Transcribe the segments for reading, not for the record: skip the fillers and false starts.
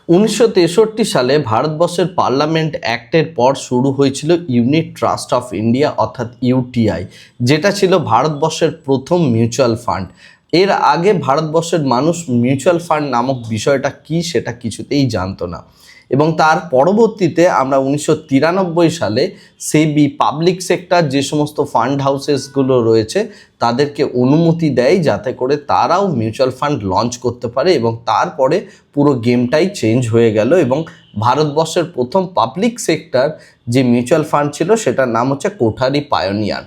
1963 সালে ভারতবর্ষের পার্লামেন্ট অ্যাক্টের পর শুরু হয়েছিল ইউনিট ট্রাস্ট অফ ইন্ডিয়া অর্থাৎ ইউটিআই, যেটা ছিল ভারতবর্ষের প্রথম মিউচুয়াল ফান্ড। এর আগে ভারতবর্ষের মানুষ মিউচুয়াল ফান্ড নামক বিষয়টা কি সেটা কিছুতেই জানতো না, এবং তার পরবর্তীতে আমরা 1993 সালে সেবি পাবলিক সেক্টর যে সমস্ত ফান্ড হাউসেসগুলো রয়েছে তাদেরকে অনুমতি দেয় যাতে করে তারাও মিউচুয়াল ফান্ড লঞ্চ করতে পারে, এবং তারপরে পুরো গেমটাই চেঞ্জ হয়ে গেল এবং ভারতবর্ষের প্রথম পাবলিক সেক্টর যে মিউচুয়াল ফান্ড ছিল সেটার নাম হচ্ছে কোঠারি পায়োনিয়ার।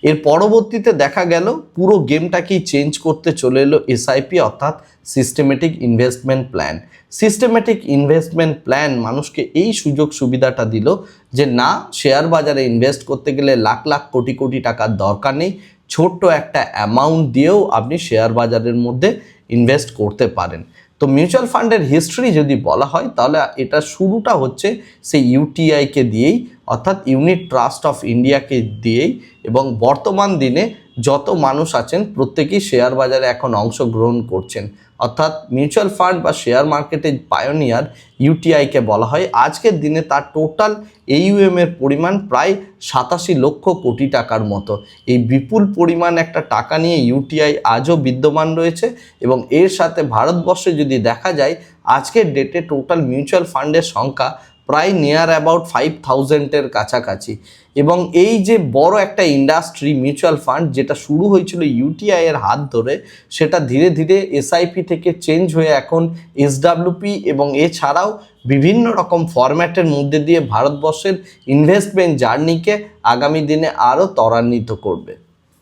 এর পরবর্তীতে দেখা গেল পুরো গেমটাকেই চেঞ্জ করতে চলে এলো এসআইপি অর্থাৎ systematic investment plan. Systematic investment plan মানুষকে এই সুযোগ সুবিধাটা দিল যে না, শেয়ার বাজারে ইনভেস্ট করতে গেলে লাখ লাখ কোটি কোটি টাকার দরকার নেই, ছোট্ট একটা অ্যামাউন্ট দিয়েও আপনি শেয়ার বাজারের মধ্যে ইনভেস্ট করতে পারেন। তো মিউচুয়াল ফান্ডের হিস্ট্রি যদি বলা হয় তাহলে এটা শুরুটা হচ্ছে সেই ইউটিআইকে দিয়েই অর্থাৎ ইউনিট ট্রাস্ট অফ ইন্ডিয়াকে দিয়েই, এবং বর্তমান দিনে যত মানুষ আছেন প্রত্যেকেই শেয়ার বাজারে এখন অংশগ্রহণ করছেন, অর্থাৎ মিউচুয়াল ফান্ড বা শেয়ার মার্কেটের পায়োনিয়ার ইউটিআইকে বলা হয়। আজকের দিনে তার টোটাল AUM এর পরিমাণ প্রায় 87 লক্ষ কোটি টাকার মতো। এই বিপুল পরিমাণ একটা টাকা নিয়ে ইউটিআই আজও বিদ্যমান রয়েছে, এবং এর সাথে ভারতবর্ষে যদি দেখা যায় আজকের ডেটে টোটাল মিউচুয়াল ফান্ডের সংখ্যা প্রায় নিয়ার অ্যাবাউট 5000-এর কাছাকাছি। এবং এই যে বড় একটা ইন্ডাস্ট্রি মিউচুয়াল ফান্ড যেটা শুরু হয়েছিল ইউটিআই এর হাত ধরে, সেটা ধীরে ধীরে এসআইপি থেকে চেঞ্জ হয়ে এখন এসডাব্লিউপি এবং এছাড়াও বিভিন্ন রকম ফরম্যাটের মধ্যে দিয়ে ভারতবর্ষের ইনভেস্টমেন্ট জার্নিকে আগামী দিনে আরও ত্বরান্বিত করবে।